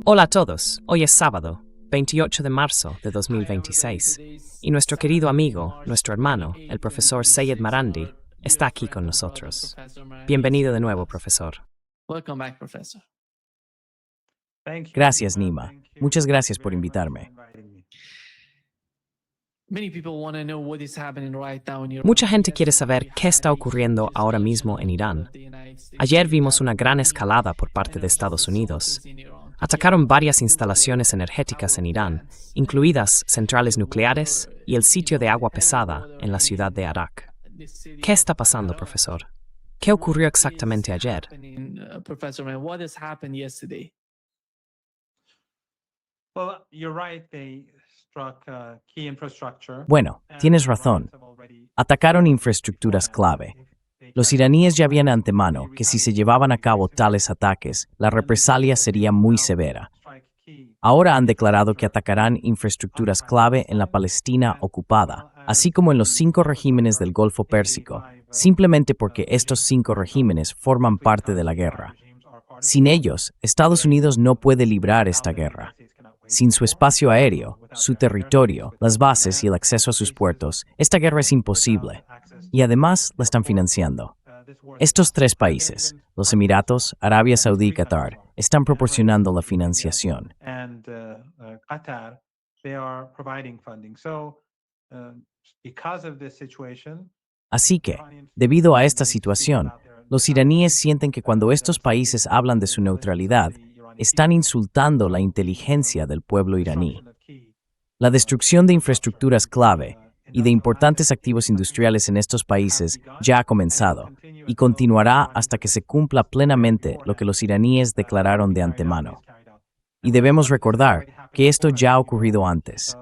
Hola a todos, hoy es sábado, 28 de marzo de 2026, y nuestro querido amigo, nuestro hermano, el profesor Sayed Marandi, está aquí con nosotros. Bienvenido de nuevo, profesor. Gracias, Nima. Muchas gracias por invitarme. Mucha gente quiere saber qué está ocurriendo ahora mismo en Irán. Ayer vimos una gran escalada por parte de Estados Unidos. Atacaron varias instalaciones energéticas en Irán, incluidas centrales nucleares y el sitio de agua pesada en la ciudad de Arak. ¿Qué está pasando, profesor? ¿Qué ocurrió exactamente ayer? Bueno, tienes razón. Atacaron infraestructuras clave. Los iraníes ya habían antemano que si se llevaban a cabo tales ataques, la represalia sería muy severa. Ahora han declarado que atacarán infraestructuras clave en la Palestina ocupada, así como en los 5 regímenes del Golfo Pérsico, simplemente porque estos 5 regímenes forman parte de la guerra. Sin ellos, Estados Unidos no puede librar esta guerra. Sin su espacio aéreo, su territorio, las bases y el acceso a sus puertos, esta guerra es imposible. Y además la están financiando. Estos 3 países, los Emiratos, Arabia Saudí y Qatar, están proporcionando la financiación. Así que, debido a esta situación, los iraníes sienten que cuando estos países hablan de su neutralidad, están insultando la inteligencia del pueblo iraní. La destrucción de infraestructuras clave y de importantes activos industriales en estos países ya ha comenzado y continuará hasta que se cumpla plenamente lo que los iraníes declararon de antemano. Y debemos recordar que esto ya ha ocurrido antes.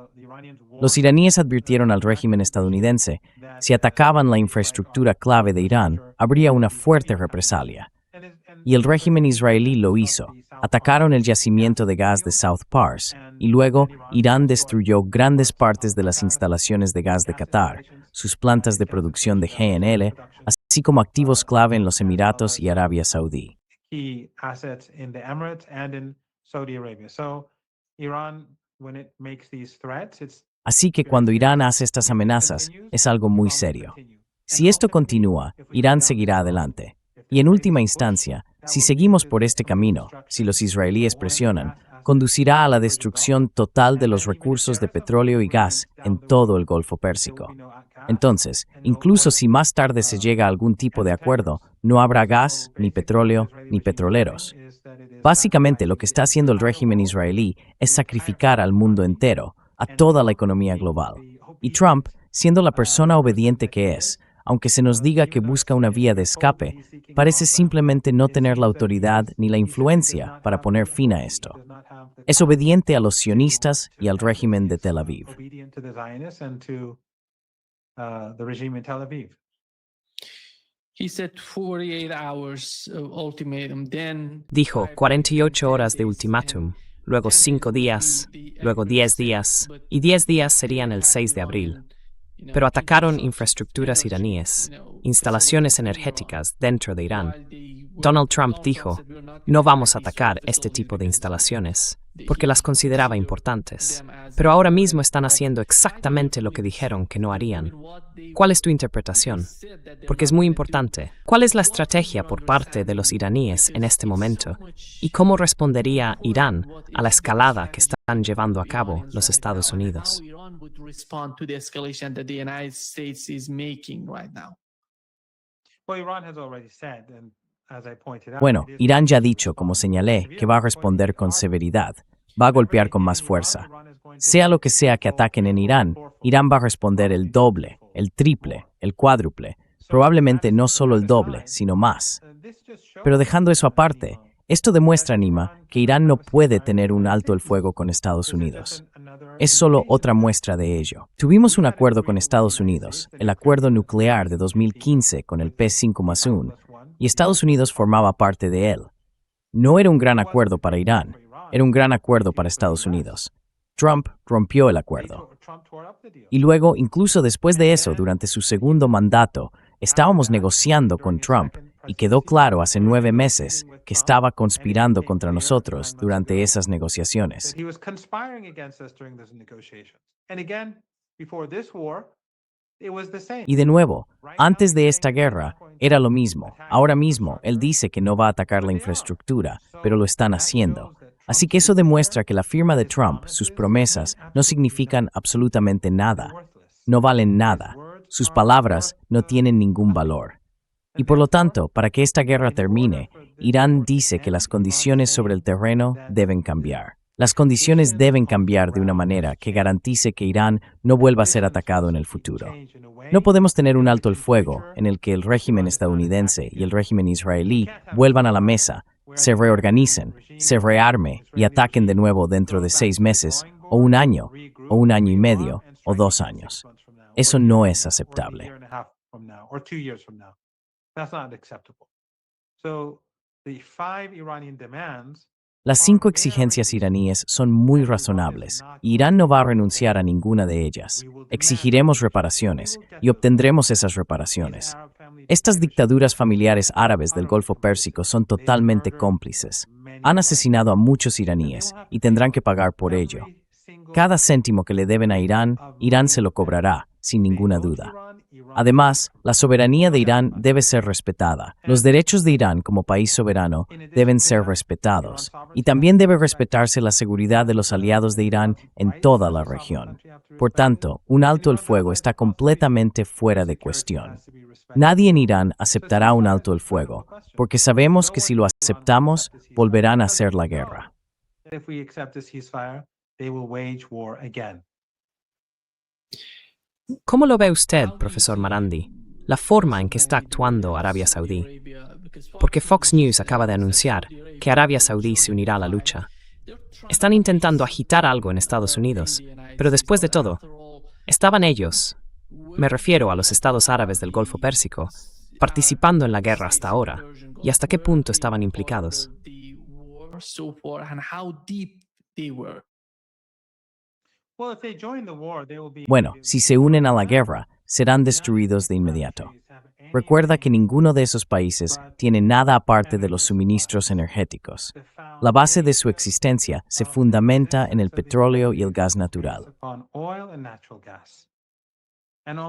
Los iraníes advirtieron al régimen estadounidense, si atacaban la infraestructura clave de Irán, habría una fuerte represalia. Y el régimen israelí lo hizo. Atacaron el yacimiento de gas de South Pars, y luego Irán destruyó grandes partes de las instalaciones de gas de Qatar, sus plantas de producción de GNL, así como activos clave en los Emiratos y Arabia Saudí. Así que cuando Irán hace estas amenazas, es algo muy serio. Si esto continúa, Irán seguirá adelante. Y en última instancia, si seguimos por este camino, si los israelíes presionan, conducirá a la destrucción total de los recursos de petróleo y gas en todo el Golfo Pérsico. Entonces, incluso si más tarde se llega a algún tipo de acuerdo, no habrá gas, ni petróleo, ni petroleros. Básicamente, lo que está haciendo el régimen israelí es sacrificar al mundo entero, a toda la economía global. Y Trump, siendo la persona obediente que es, aunque se nos diga que busca una vía de escape, parece simplemente no tener la autoridad ni la influencia para poner fin a esto. Es obediente a los sionistas y al régimen de Tel Aviv. Dijo 48 horas de ultimátum, luego 5 días, luego 10 días, y 10 días serían el 6 de abril. Pero atacaron infraestructuras iraníes, instalaciones energéticas dentro de Irán. Donald Trump dijo, no vamos a atacar este tipo de instalaciones, porque las consideraba importantes. Pero ahora mismo están haciendo exactamente lo que dijeron que no harían. ¿Cuál es tu interpretación? Porque es muy importante. ¿Cuál es la estrategia por parte de los iraníes en este momento? ¿Y cómo respondería Irán a la escalada que están llevando a cabo los Estados Unidos? Bueno, Irán ya ha dicho, como señalé, que va a responder con severidad, va a golpear con más fuerza. Sea lo que sea que ataquen en Irán, Irán va a responder el doble, el triple, el cuádruple, probablemente no solo el doble, sino más. Pero dejando eso aparte, esto demuestra, Nima, que Irán no puede tener un alto el fuego con Estados Unidos. Es solo otra muestra de ello. Tuvimos un acuerdo con Estados Unidos, el acuerdo nuclear de 2015 con el P5+1, y Estados Unidos formaba parte de él. No era un gran acuerdo para Irán, era un gran acuerdo para Estados Unidos. Trump rompió el acuerdo. Y luego, incluso después de eso, durante su segundo mandato, estábamos negociando con Trump y quedó claro hace 9 meses que estaba conspirando contra nosotros durante esas negociaciones. Y de nuevo, antes de esta guerra, era lo mismo. Ahora mismo, él dice que no va a atacar la infraestructura, pero lo están haciendo. Así que eso demuestra que la firma de Trump, sus promesas, no significan absolutamente nada. No valen nada. Sus palabras no tienen ningún valor. Y por lo tanto, para que esta guerra termine, Irán dice que las condiciones sobre el terreno deben cambiar. Las condiciones deben cambiar de una manera que garantice que Irán no vuelva a ser atacado en el futuro. No podemos tener un alto el fuego en el que el régimen estadounidense y el régimen israelí vuelvan a la mesa, se reorganicen, se rearme y ataquen de nuevo dentro de 6 meses, o un año y medio, o 2 años. Eso no es aceptable. Las 5 exigencias iraníes son muy razonables, y Irán no va a renunciar a ninguna de ellas. Exigiremos reparaciones, y obtendremos esas reparaciones. Estas dictaduras familiares árabes del Golfo Pérsico son totalmente cómplices. Han asesinado a muchos iraníes, y tendrán que pagar por ello. Cada céntimo que le deben a Irán, Irán se lo cobrará, sin ninguna duda. Además, la soberanía de Irán debe ser respetada. Los derechos de Irán como país soberano deben ser respetados. Y también debe respetarse la seguridad de los aliados de Irán en toda la región. Por tanto, un alto el fuego está completamente fuera de cuestión. Nadie en Irán aceptará un alto el fuego, porque sabemos que si lo aceptamos, volverán a hacer la guerra. ¿Cómo lo ve usted, profesor Marandi, la forma en que está actuando Arabia Saudí? Porque Fox News acaba de anunciar que Arabia Saudí se unirá a la lucha. Están intentando agitar algo en Estados Unidos, pero después de todo, estaban ellos, me refiero a los estados árabes del Golfo Pérsico, participando en la guerra hasta ahora, y hasta qué punto estaban implicados. Bueno, si se unen a la guerra, serán destruidos de inmediato. Recuerda que ninguno de esos países tiene nada aparte de los suministros energéticos. La base de su existencia se fundamenta en el petróleo y el gas natural.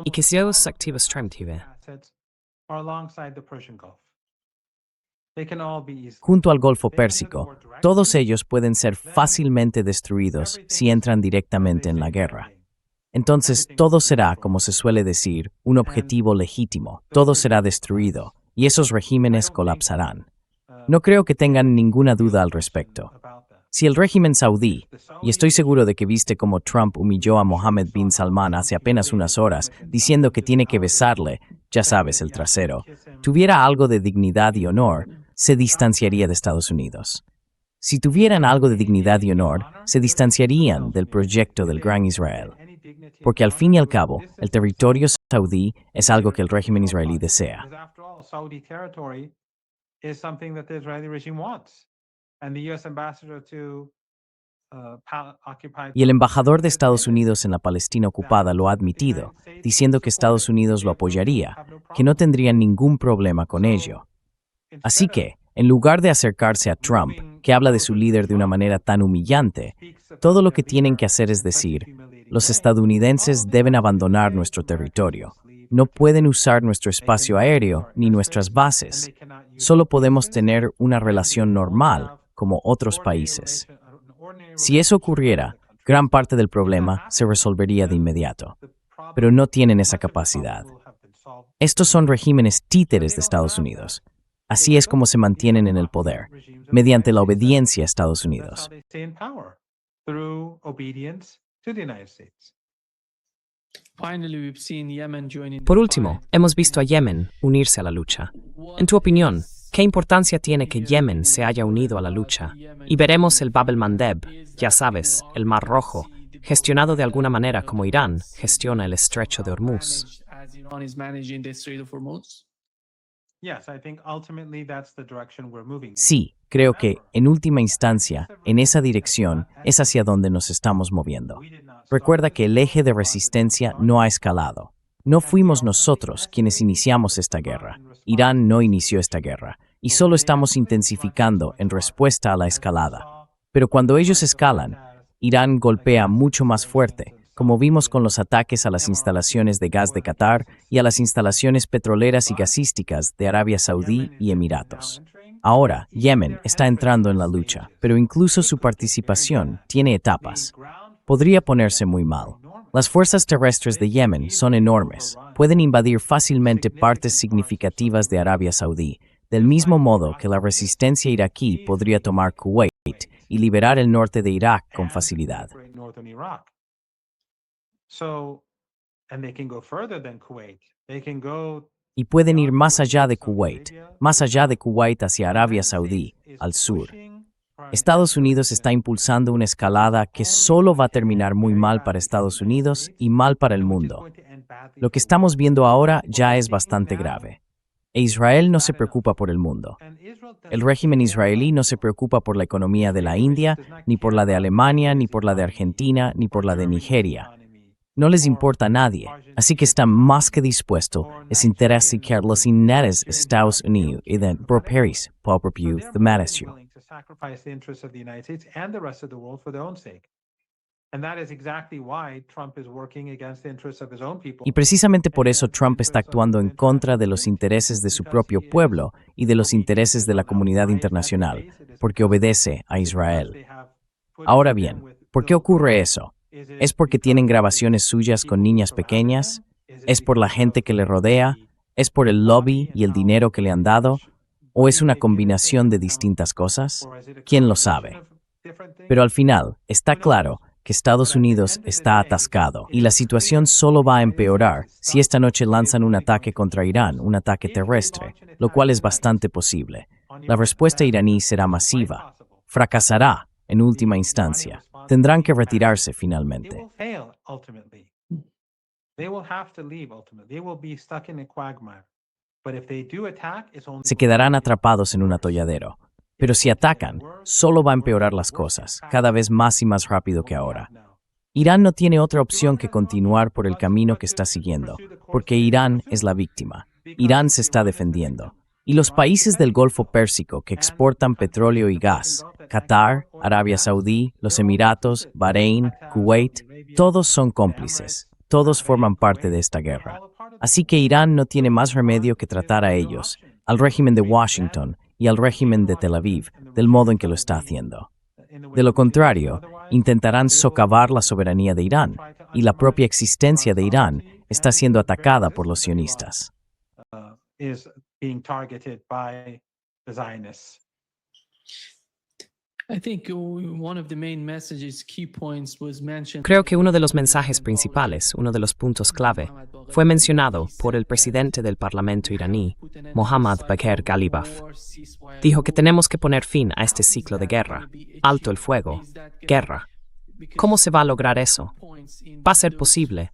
¿Y qué seus activos Trimtive? Junto al Golfo Pérsico, todos ellos pueden ser fácilmente destruidos si entran directamente en la guerra. Entonces todo será, como se suele decir, un objetivo legítimo. Todo será destruido, y esos regímenes colapsarán. No creo que tengan ninguna duda al respecto. Si el régimen saudí, y estoy seguro de que viste cómo Trump humilló a Mohammed bin Salman hace apenas unas horas, diciendo que tiene que besarle, ya sabes, el trasero, tuviera algo de dignidad y honor, se distanciaría de Estados Unidos. Si tuvieran algo de dignidad y honor, se distanciarían del proyecto del Gran Israel. Porque al fin y al cabo, el territorio saudí es algo que el régimen israelí desea. Y el embajador de Estados Unidos en la Palestina ocupada lo ha admitido, diciendo que Estados Unidos lo apoyaría, que no tendrían ningún problema con ello. Así que, en lugar de acercarse a Trump, que habla de su líder de una manera tan humillante, todo lo que tienen que hacer es decir, los estadounidenses deben abandonar nuestro territorio. No pueden usar nuestro espacio aéreo ni nuestras bases. Solo podemos tener una relación normal, como otros países. Si eso ocurriera, gran parte del problema se resolvería de inmediato. Pero no tienen esa capacidad. Estos son regímenes títeres de Estados Unidos. Así es como se mantienen en el poder, mediante la obediencia a Estados Unidos. Por último, hemos visto a Yemen unirse a la lucha. En tu opinión, ¿qué importancia tiene que Yemen se haya unido a la lucha? Y veremos el Bab el-Mandeb, ya sabes, el Mar Rojo, gestionado de alguna manera como Irán gestiona el Estrecho de Hormuz. Sí, creo que, en última instancia, en esa dirección es hacia donde nos estamos moviendo. Recuerda que el eje de resistencia no ha escalado. No fuimos nosotros quienes iniciamos esta guerra. Irán no inició esta guerra, y solo estamos intensificando en respuesta a la escalada. Pero cuando ellos escalan, Irán golpea mucho más fuerte, como vimos con los ataques a las instalaciones de gas de Qatar y a las instalaciones petroleras y gasísticas de Arabia Saudí y Emiratos. Ahora, Yemen está entrando en la lucha, pero incluso su participación tiene etapas. Podría ponerse muy mal. Las fuerzas terrestres de Yemen son enormes. Pueden invadir fácilmente partes significativas de Arabia Saudí, del mismo modo que la resistencia iraquí podría tomar Kuwait y liberar el norte de Irak con facilidad. Y pueden ir más allá de Kuwait hacia Arabia Saudí, al sur. Estados Unidos está impulsando una escalada que solo va a terminar muy mal para Estados Unidos y mal para el mundo. Lo que estamos viendo ahora ya es bastante grave. E Israel no se preocupa por el mundo. El régimen israelí no se preocupa por la economía de la India, ni por la de Alemania, ni por la de Argentina, ni por la de Nigeria. No les importa a nadie, así que están más que dispuestos a interesicar los intereses de Estados Unidos y de Paris para propiedad de Matisio. Y precisamente por eso Trump está actuando en contra de los intereses de su propio pueblo y de los intereses de la comunidad internacional, porque obedece a Israel. Ahora bien, ¿por qué ocurre eso? ¿Es porque tienen grabaciones suyas con niñas pequeñas? ¿Es por la gente que le rodea? ¿Es por el lobby y el dinero que le han dado? ¿O es una combinación de distintas cosas? ¿Quién lo sabe? Pero al final, está claro que Estados Unidos está atascado y la situación solo va a empeorar si esta noche lanzan un ataque contra Irán, un ataque terrestre, lo cual es bastante posible. La respuesta iraní será masiva. Fracasará en última instancia. Tendrán que retirarse finalmente. Se quedarán atrapados en un atolladero. Pero si atacan, solo va a empeorar las cosas, cada vez más y más rápido que ahora. Irán no tiene otra opción que continuar por el camino que está siguiendo, porque Irán es la víctima. Irán se está defendiendo. Y los países del Golfo Pérsico que exportan petróleo y gas, Qatar, Arabia Saudí, los Emiratos, Bahrein, Kuwait, todos son cómplices. Todos forman parte de esta guerra. Así que Irán no tiene más remedio que tratar a ellos, al régimen de Washington y al régimen de Tel Aviv, del modo en que lo está haciendo. De lo contrario, intentarán socavar la soberanía de Irán, y la propia existencia de Irán está siendo atacada por los sionistas. Creo que uno de los mensajes principales, uno de los puntos clave, fue mencionado por el presidente del Parlamento iraní, Mohammad Bagher Ghalibaf. Dijo que tenemos que poner fin a este ciclo de guerra. Alto el fuego. Guerra. ¿Cómo se va a lograr eso? Va a ser posible,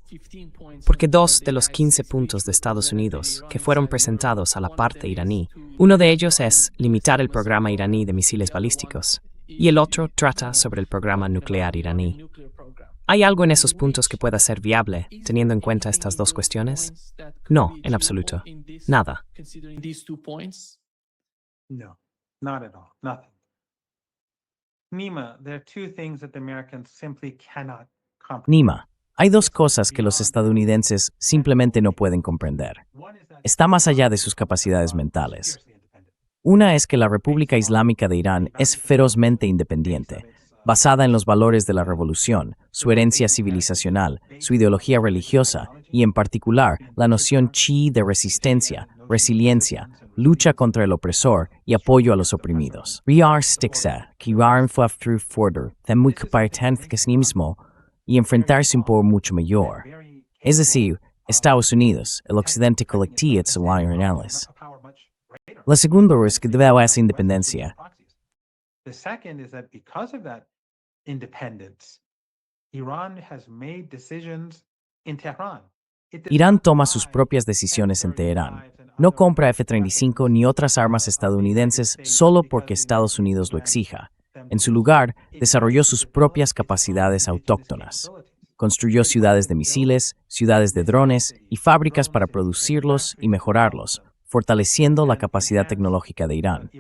porque 2 de los 15 puntos de Estados Unidos que fueron presentados a la parte iraní, uno de ellos es limitar el programa iraní de misiles balísticos, y el otro trata sobre el programa nuclear iraní. ¿Hay algo en esos puntos que pueda ser viable, teniendo en cuenta estas dos cuestiones? No, en absoluto. Nada. No, not at all. Nothing. Nima, there are two things that the Americans simply cannot comprehend. Nima, hay dos cosas que los estadounidenses simplemente no pueden comprender. Está más allá de sus capacidades mentales. Una es que la República Islámica de Irán es ferozmente independiente, basada en los valores de la revolución, su herencia civilizacional, su ideología religiosa y, en particular, la noción chií de resistencia, resiliencia, lucha contra el opresor y apoyo a los oprimidos. Y enfrentarse un poco mucho mayor. Es decir, Estados Unidos, el occidente colectivo internacionales. La segunda es que debido a esa independencia, The second is that because of that independence, Iran has made decisions in Tehran. Irán toma sus propias decisiones en Teherán. No compra F-35 ni otras armas estadounidenses solo porque Estados Unidos lo exija. En su lugar, desarrolló sus propias capacidades autóctonas. Construyó ciudades de misiles, ciudades de drones y fábricas para producirlos y mejorarlos, fortaleciendo la capacidad tecnológica de Irán.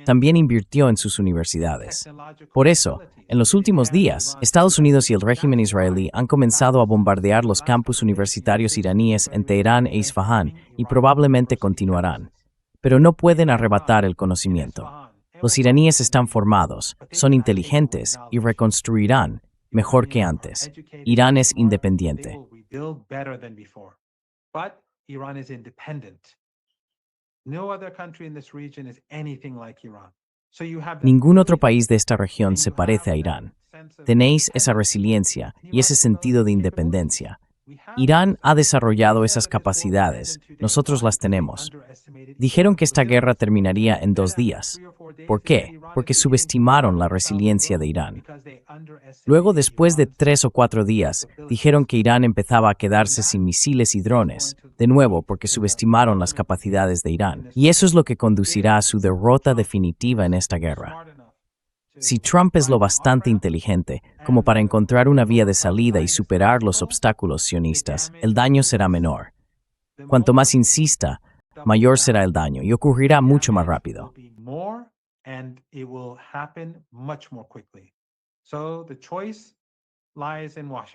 También invirtió en sus universidades. Por eso, en los últimos días, Estados Unidos y el régimen israelí han comenzado a bombardear los campus universitarios iraníes en Teherán e Isfahán y probablemente continuarán. Pero no pueden arrebatar el conocimiento. Los iraníes están formados, son inteligentes y reconstruirán mejor que antes. Irán es independiente. Ningún otro país de esta región se parece a Irán. Tenéis esa resiliencia y ese sentido de independencia. Irán ha desarrollado esas capacidades, nosotros las tenemos. Dijeron que esta guerra terminaría en 2 días. ¿Por qué? Porque subestimaron la resiliencia de Irán. Luego, después de 3 o 4 días, dijeron que Irán empezaba a quedarse sin misiles y drones, de nuevo porque subestimaron las capacidades de Irán. Y eso es lo que conducirá a su derrota definitiva en esta guerra. Si Trump es lo bastante inteligente como para encontrar una vía de salida y superar los obstáculos sionistas, el daño será menor. Cuanto más insista, mayor será el daño y ocurrirá mucho más rápido.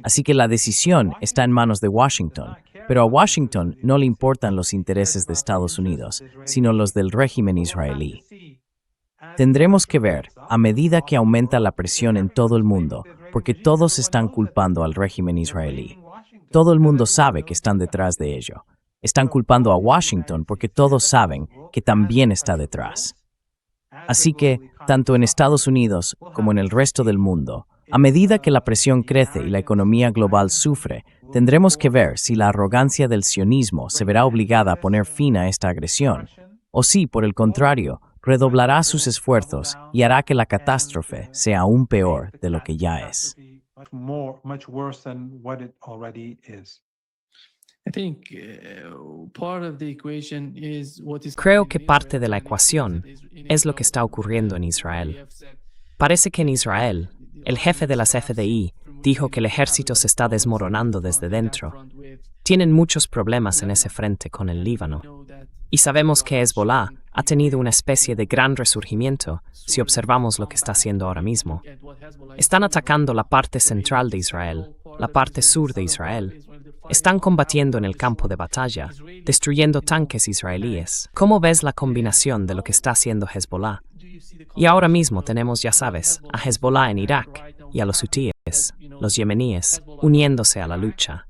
Así que la decisión está en manos de Washington, pero a Washington no le importan los intereses de Estados Unidos, sino los del régimen israelí. Tendremos que ver, a medida que aumenta la presión en todo el mundo, porque todos están culpando al régimen israelí. Todo el mundo sabe que están detrás de ello. Están culpando a Washington porque todos saben que también está detrás. Así que, tanto en Estados Unidos como en el resto del mundo, a medida que la presión crece y la economía global sufre, tendremos que ver si la arrogancia del sionismo se verá obligada a poner fin a esta agresión, o si, por el contrario, redoblará sus esfuerzos y hará que la catástrofe sea aún peor de lo que ya es. Creo que parte de la ecuación es lo que está ocurriendo en Israel. Parece que en Israel, el jefe de las FDI dijo que el ejército se está desmoronando desde dentro. Tienen muchos problemas en ese frente con el Líbano. Y sabemos que Hezbollah ha tenido una especie de gran resurgimiento si observamos lo que está haciendo ahora mismo. Están atacando la parte central de Israel, la parte sur de Israel. Están combatiendo en el campo de batalla, destruyendo tanques israelíes. ¿Cómo ves la combinación de lo que está haciendo Hezbollah? Y ahora mismo tenemos, ya sabes, a Hezbollah en Irak y a los hutíes, los yemeníes, uniéndose a la lucha.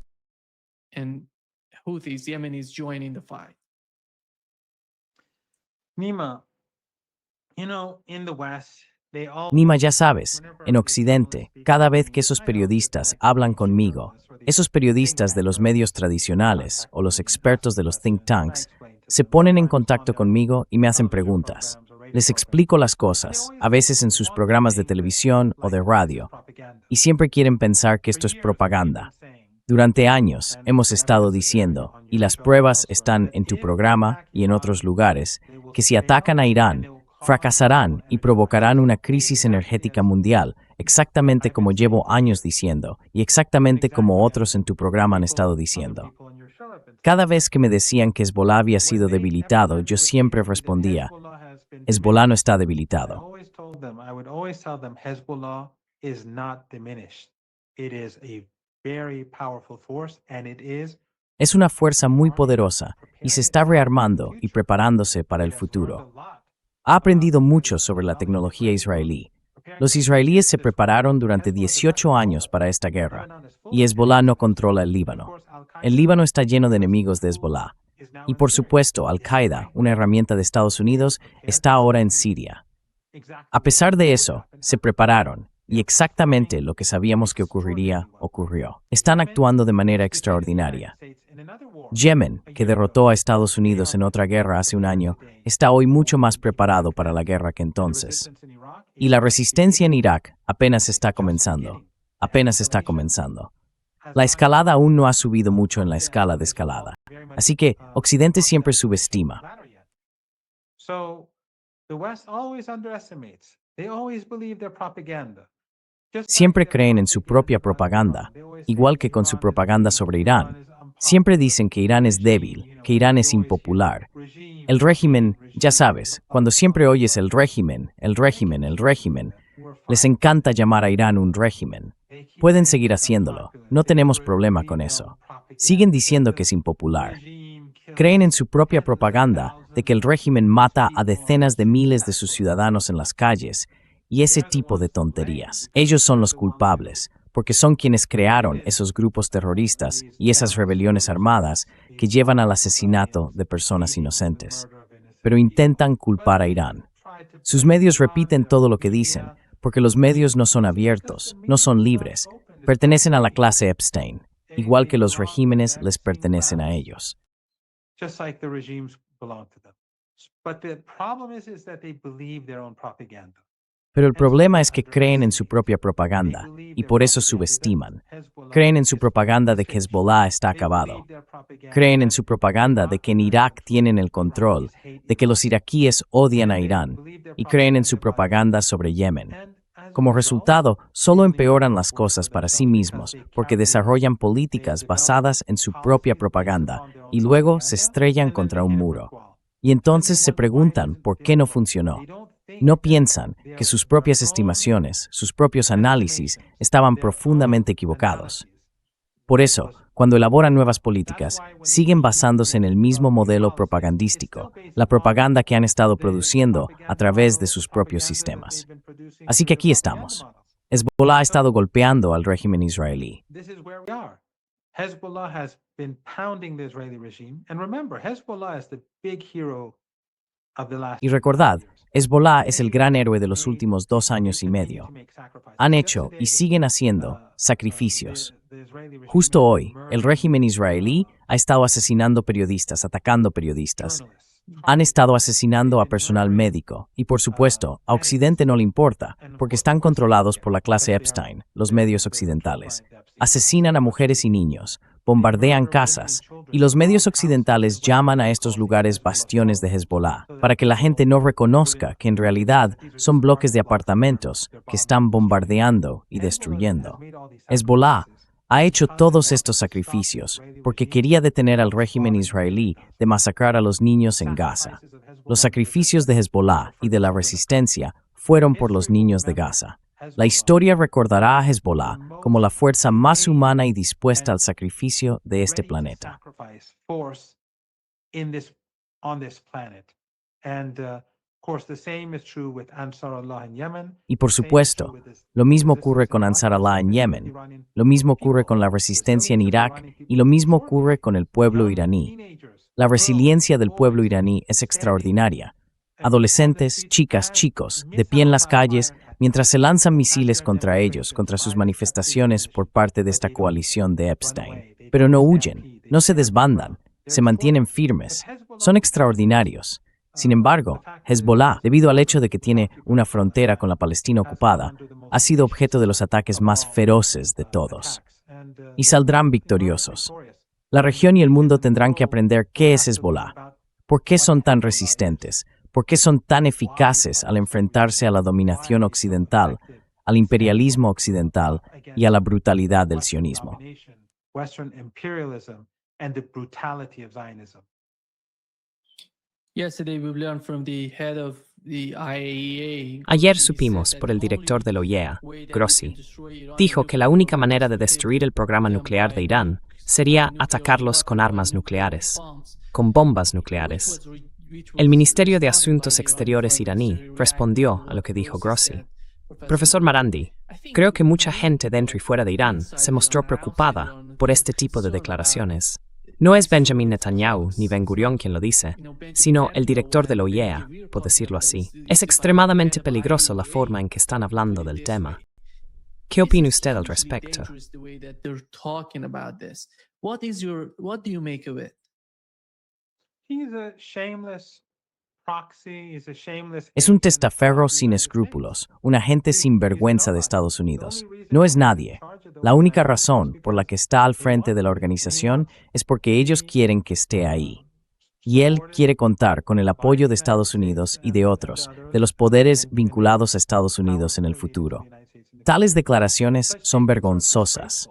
Nima, ya sabes, en Occidente, cada vez que esos periodistas hablan conmigo, esos periodistas de los medios tradicionales o los expertos de los think tanks, se ponen en contacto conmigo y me hacen preguntas. Les explico las cosas, a veces en sus programas de televisión o de radio, y siempre quieren pensar que esto es propaganda. Durante años hemos estado diciendo, y las pruebas están en tu programa y en otros lugares, que si atacan a Irán, fracasarán y provocarán una crisis energética mundial, exactamente como llevo años diciendo, y exactamente como otros en tu programa han estado diciendo. Cada vez que me decían que Hezbollah había sido debilitado, yo siempre respondía, Hezbollah no está debilitado. Es una fuerza muy poderosa y se está rearmando y preparándose para el futuro. Ha aprendido mucho sobre la tecnología israelí. Los israelíes se prepararon durante 18 años para esta guerra, y Hezbollah no controla el Líbano. El Líbano está lleno de enemigos de Hezbollah. Y por supuesto, Al-Qaeda, una herramienta de Estados Unidos, está ahora en Siria. A pesar de eso, se prepararon, y exactamente lo que sabíamos que ocurriría, ocurrió. Están actuando de manera extraordinaria. Yemen, que derrotó a Estados Unidos en otra guerra hace un año, está hoy mucho más preparado para la guerra que entonces. Y la resistencia en Irak apenas está comenzando. Apenas está comenzando. La escalada aún no ha subido mucho en la escala de escalada. Así que Occidente siempre subestima. Siempre creen en su propia propaganda. igual que con su propaganda sobre Irán. Siempre dicen que Irán es débil, que Irán es impopular. El régimen, ya sabes, cuando siempre oyes el régimen, les encanta llamar a Irán un régimen. Pueden seguir haciéndolo, no tenemos problema con eso. Siguen diciendo que es impopular. Creen en su propia propaganda de que el régimen mata a decenas de miles de sus ciudadanos en las calles y ese tipo de tonterías. Ellos son los culpables, porque son quienes crearon esos grupos terroristas y esas rebeliones armadas que llevan al asesinato de personas inocentes. Pero intentan culpar a Irán. Sus medios repiten todo lo que dicen, porque los medios no son abiertos, no son libres, pertenecen a la clase Epstein, igual que los regímenes les pertenecen a ellos. Just like the regimes belong to them. But the problem is that they believe their own propaganda. Pero el problema es que creen en su propia propaganda y por eso subestiman. Creen en su propaganda de que Hezbollah está acabado. Creen en su propaganda de que en Irak tienen el control, de que los iraquíes odian a Irán, y creen en su propaganda sobre Yemen. Como resultado, solo empeoran las cosas para sí mismos porque desarrollan políticas basadas en su propia propaganda y luego se estrellan contra un muro. Y entonces se preguntan por qué no funcionó. No piensan que sus propias estimaciones, sus propios análisis estaban profundamente equivocados. Por eso, cuando elaboran nuevas políticas, siguen basándose en el mismo modelo propagandístico, la propaganda que han estado produciendo a través de sus propios sistemas. Así que aquí estamos. Hezbollah ha estado golpeando al régimen israelí. This is where we are. Hezbollah has been pounding the Israeli regime. And remember, Hezbollah is the big hero of the last Y recordad, Hezbollah es el gran héroe de los últimos 2 años y medio. Han hecho y siguen haciendo sacrificios. Justo hoy, el régimen israelí ha estado asesinando periodistas, atacando periodistas. Han estado asesinando a personal médico y, por supuesto, a Occidente no le importa, porque están controlados por la clase Epstein, los medios occidentales. Asesinan a mujeres y niños, bombardean casas, y los medios occidentales llaman a estos lugares bastiones de Hezbollah, para que la gente no reconozca que en realidad son bloques de apartamentos que están bombardeando y destruyendo. Hezbollah ha hecho todos estos sacrificios porque quería detener al régimen israelí de masacrar a los niños en Gaza. Los sacrificios de Hezbollah y de la resistencia fueron por los niños de Gaza. La historia recordará a Hezbollah como la fuerza más humana y dispuesta al sacrificio de este planeta. Y por supuesto, lo mismo ocurre con Ansar Allah en Yemen, lo mismo ocurre con la resistencia en Irak y lo mismo ocurre con el pueblo iraní. La resiliencia del pueblo iraní es extraordinaria. Adolescentes, chicas, chicos, de pie en las calles, mientras se lanzan misiles contra ellos, contra sus manifestaciones por parte de esta coalición de Epstein. Pero no huyen, no se desbandan, se mantienen firmes. Son extraordinarios. Sin embargo, Hezbollah, debido al hecho de que tiene una frontera con la Palestina ocupada, ha sido objeto de los ataques más feroces de todos. Y saldrán victoriosos. La región y el mundo tendrán que aprender qué es Hezbollah, por qué son tan resistentes, por qué son tan eficaces al enfrentarse a la dominación occidental, al imperialismo occidental y a la brutalidad del sionismo. Ayer supimos por el director de la OIEA, Grossi, dijo que la única manera de destruir el programa nuclear de Irán sería atacarlos con armas nucleares, con bombas nucleares. El Ministerio de Asuntos Exteriores iraní respondió a lo que dijo Grossi. Profesor Marandi, creo que mucha gente dentro y fuera de Irán se mostró preocupada por este tipo de declaraciones. No es Benjamin Netanyahu ni Ben Gurion quien lo dice, sino el director de la OIEA, por decirlo así. Es extremadamente peligroso la forma en que están hablando del tema. ¿Qué opina usted al respecto? Es un testaferro sin escrúpulos, un agente sin vergüenza de Estados Unidos. No es nadie. La única razón por la que está al frente de la organización es porque ellos quieren que esté ahí. Y él quiere contar con el apoyo de Estados Unidos y de otros, de los poderes vinculados a Estados Unidos en el futuro. Tales declaraciones son vergonzosas.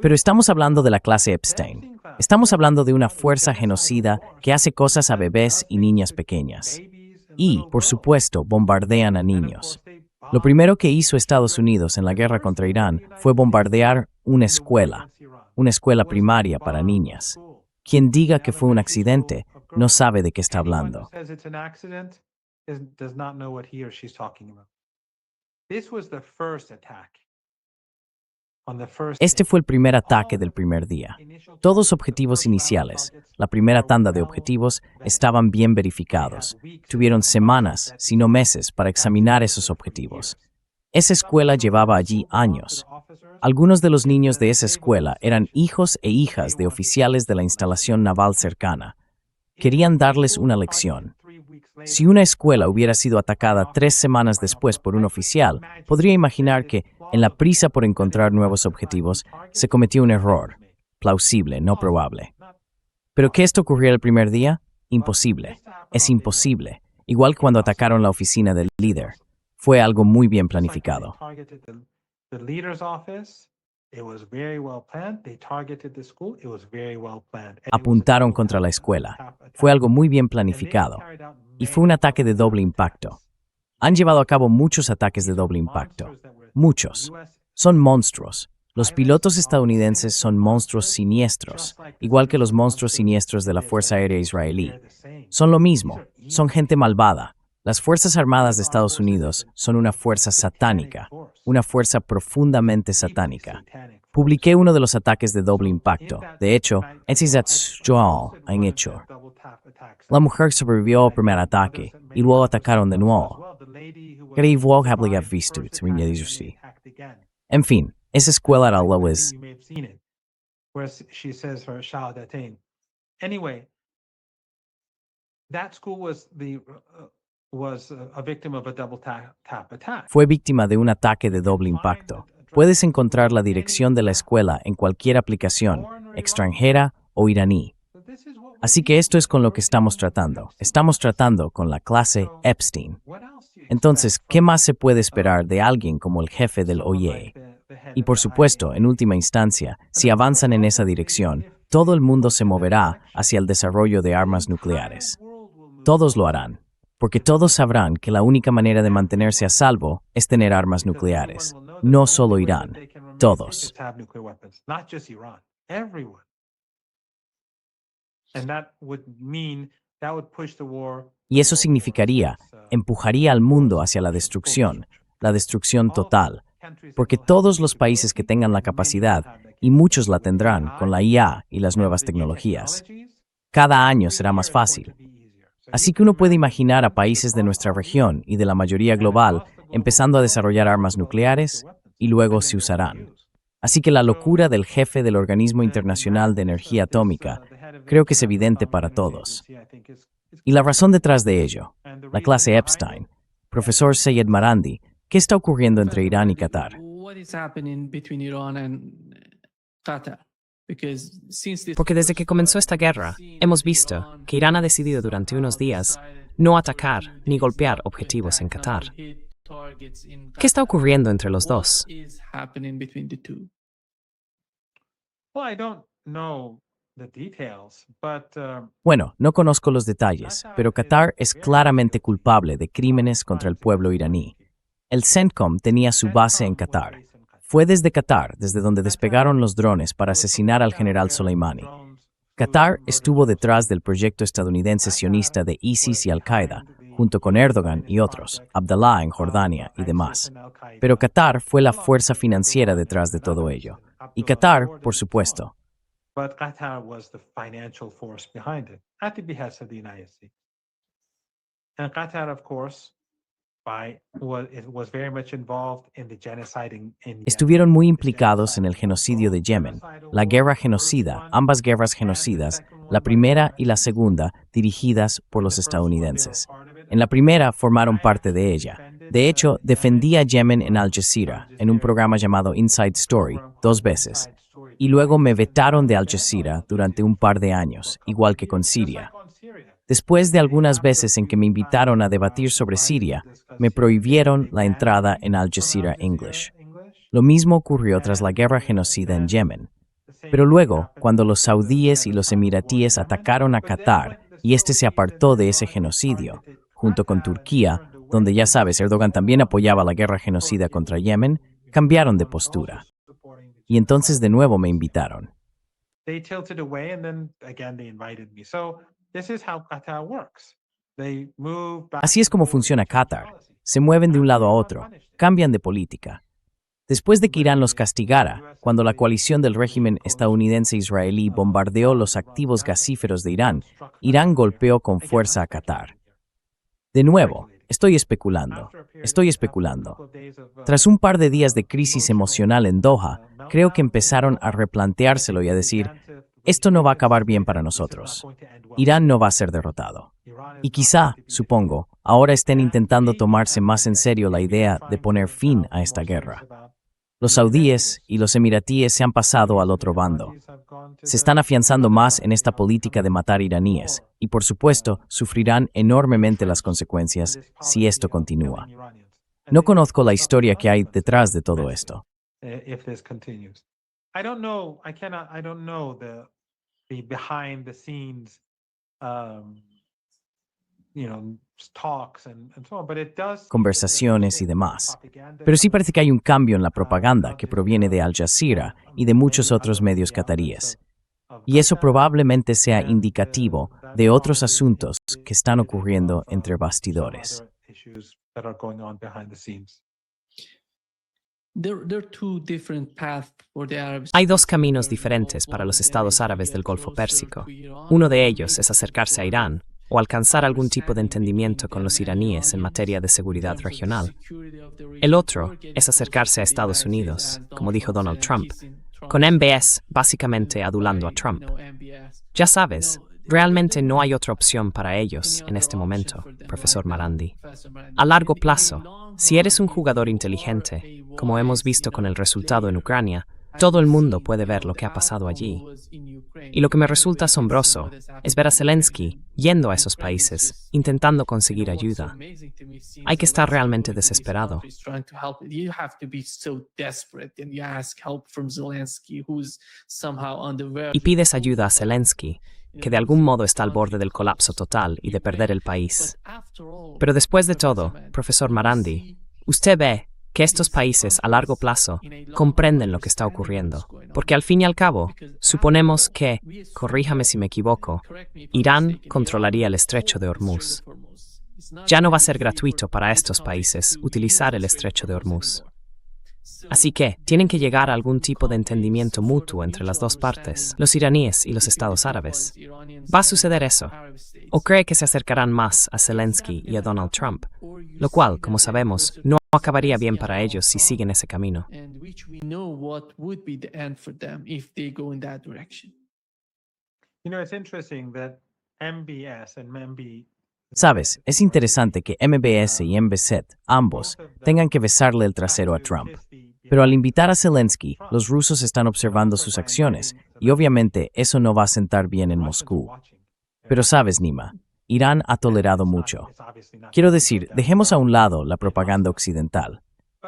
Pero estamos hablando de la clase Epstein. Estamos hablando de una fuerza genocida que hace cosas a bebés y niñas pequeñas. Y, por supuesto, bombardean a niños. Lo primero que hizo Estados Unidos en la guerra contra Irán fue bombardear una escuela primaria para niñas. Quien diga que fue un accidente no sabe de qué está hablando. Este fue el primer ataque del primer día. Todos objetivos iniciales, la primera tanda de objetivos, estaban bien verificados. Tuvieron semanas, si no meses, para examinar esos objetivos. Esa escuela llevaba allí años. Algunos de los niños de esa escuela eran hijos e hijas de oficiales de la instalación naval cercana. Querían darles una lección. Si una escuela hubiera sido atacada 3 semanas después por un oficial, podría imaginar que, en la prisa por encontrar nuevos objetivos, se cometió un error. Plausible, no probable. ¿Pero que esto ocurriera el primer día? Imposible. Es imposible. Igual que cuando atacaron la oficina del líder. Fue algo muy bien planificado. Apuntaron contra la escuela. Fue algo muy bien planificado. Y fue un ataque de doble impacto. Han llevado a cabo muchos ataques de doble impacto. Muchos. Son monstruos. Los pilotos estadounidenses son monstruos siniestros, igual que los monstruos siniestros de la Fuerza Aérea Israelí. Son lo mismo. Son gente malvada. Las Fuerzas Armadas de Estados Unidos son una fuerza satánica, una fuerza profundamente satánica. Publiqué uno de los ataques de doble impacto. De hecho, han hecho. La mujer sobrevivió al primer ataque y luego atacaron de nuevo. En fin, esa escuela era Lois. Fue víctima de un ataque de doble impacto. Puedes encontrar la dirección de la escuela en cualquier aplicación, extranjera o iraní. Así que esto es con lo que estamos tratando. Estamos tratando con la clase Epstein. Entonces, ¿qué más se puede esperar de alguien como el jefe del OIE? Y por supuesto, en última instancia, si avanzan en esa dirección, todo el mundo se moverá hacia el desarrollo de armas nucleares. Todos lo harán, porque todos sabrán que la única manera de mantenerse a salvo es tener armas nucleares. No solo Irán, todos. Y eso significaría, empujaría al mundo hacia la destrucción total, porque todos los países que tengan la capacidad, y muchos la tendrán con la IA y las nuevas tecnologías, cada año será más fácil. Así que uno puede imaginar a países de nuestra región y de la mayoría global empezando a desarrollar armas nucleares y luego se usarán. Así que la locura del jefe del Organismo Internacional de Energía Atómica creo que es evidente para todos. Y la razón detrás de ello, la clase Epstein, profesor Seyed Marandi, ¿qué está ocurriendo entre Irán y Qatar? Porque desde que comenzó esta guerra, hemos visto que Irán ha decidido durante unos días no atacar ni golpear objetivos en Qatar. ¿Qué está ocurriendo entre los dos? Bueno, no conozco los detalles, pero Qatar es claramente culpable de crímenes contra el pueblo iraní. El CENTCOM tenía su base en Qatar. Fue desde Qatar desde donde despegaron los drones para asesinar al general Soleimani. Qatar estuvo detrás del proyecto estadounidense sionista de ISIS y Al-Qaeda, junto con Erdogan y otros, Abdallah en Jordania y demás. Pero Qatar fue la fuerza financiera detrás de todo ello. Y Qatar, por supuesto. Estuvieron muy implicados en el genocidio de Yemen, la guerra genocida, ambas guerras genocidas, la primera y la segunda, dirigidas por los estadounidenses. En la primera formaron parte de ella. De hecho, defendí a Yemen en Al Jazeera, en un programa llamado Inside Story, 2 veces. Y luego me vetaron de Al Jazeera durante un par de años, igual que con Siria. Después de algunas veces en que me invitaron a debatir sobre Siria, me prohibieron la entrada en Al Jazeera English. Lo mismo ocurrió tras la guerra genocida en Yemen. Pero luego, cuando los saudíes y los emiratíes atacaron a Qatar y este se apartó de ese genocidio, junto con Turquía, donde ya sabes, Erdogan también apoyaba la guerra genocida contra Yemen, cambiaron de postura. Y entonces de nuevo me invitaron. They tilted away and then again they invited me. So this is how Qatar works. They move back Así es como and forth funciona in terms of Qatar. policy. Se mueven de un lado a After otro, Iran punished them. cambian de política. Después de que Irán los castigara, cuando la coalición del régimen estadounidense-israelí bombardeó los activos gasíferos de Irán, Irán golpeó con fuerza a Qatar. De nuevo, estoy especulando. Tras un par de días de crisis emocional en Doha, creo que empezaron a replanteárselo y a decir, esto no va a acabar bien para nosotros. Irán no va a ser derrotado. Y quizá, supongo, ahora estén intentando tomarse más en serio la idea de poner fin a esta guerra. Los saudíes y los emiratíes se han pasado al otro bando. Se están afianzando más en esta política de matar iraníes y, por supuesto, sufrirán enormemente las consecuencias si esto continúa. No conozco la historia que hay detrás de todo esto. If this continues. I don't know the behind the scenes talks and so on, but it does seem that Conversaciones y there's demás. propaganda Pero sí coming parece que hay un cambio en la propaganda que proviene de Al Jazeera y de muchos otros medios cataríes. Y eso probablemente sea indicativo de otros asuntos que están ocurriendo entre bastidores. issues that are going on behind the scenes. There are two different paths for the Arabs. Hay dos caminos diferentes para los estados árabes del Golfo Pérsico. Uno de ellos es acercarse a Irán o alcanzar algún tipo de entendimiento con los iraníes en materia de seguridad regional. El otro es acercarse a Estados Unidos, como dijo Donald Trump, con MBS básicamente adulando a Trump. Ya sabes, realmente no hay otra opción para ellos en este momento, profesor Marandi. A largo plazo, si eres un jugador inteligente, como hemos visto con el resultado en Ucrania, todo el mundo puede ver lo que ha pasado allí. Y lo que me resulta asombroso es ver a Zelensky yendo a esos países, intentando conseguir ayuda. Hay que estar realmente desesperado. Y pides ayuda a Zelensky, que de algún modo está al borde del colapso total y de perder el país. Pero después de todo, profesor Marandi, usted ve que estos países a largo plazo comprenden lo que está ocurriendo, porque al fin y al cabo, suponemos que, corríjame si me equivoco, Irán controlaría el estrecho de Hormuz. Ya no va a ser gratuito para estos países utilizar el estrecho de Hormuz. Así que tienen que llegar a algún tipo de entendimiento mutuo entre las dos partes, los iraníes y los estados árabes. ¿Va a suceder eso? ¿O cree que se acercarán más a Zelensky y a Donald Trump? Lo cual, como sabemos, no acabaría bien para ellos si siguen ese camino. It's interesting that MBS and MB Sabes, es interesante que MBS y MBZ, ambos, tengan que besarle el trasero a Trump. Pero al invitar a Zelensky, los rusos están observando sus acciones, y obviamente eso no va a sentar bien en Moscú. Pero sabes, Nima, Irán ha tolerado mucho. Quiero decir, dejemos a un lado la propaganda occidental.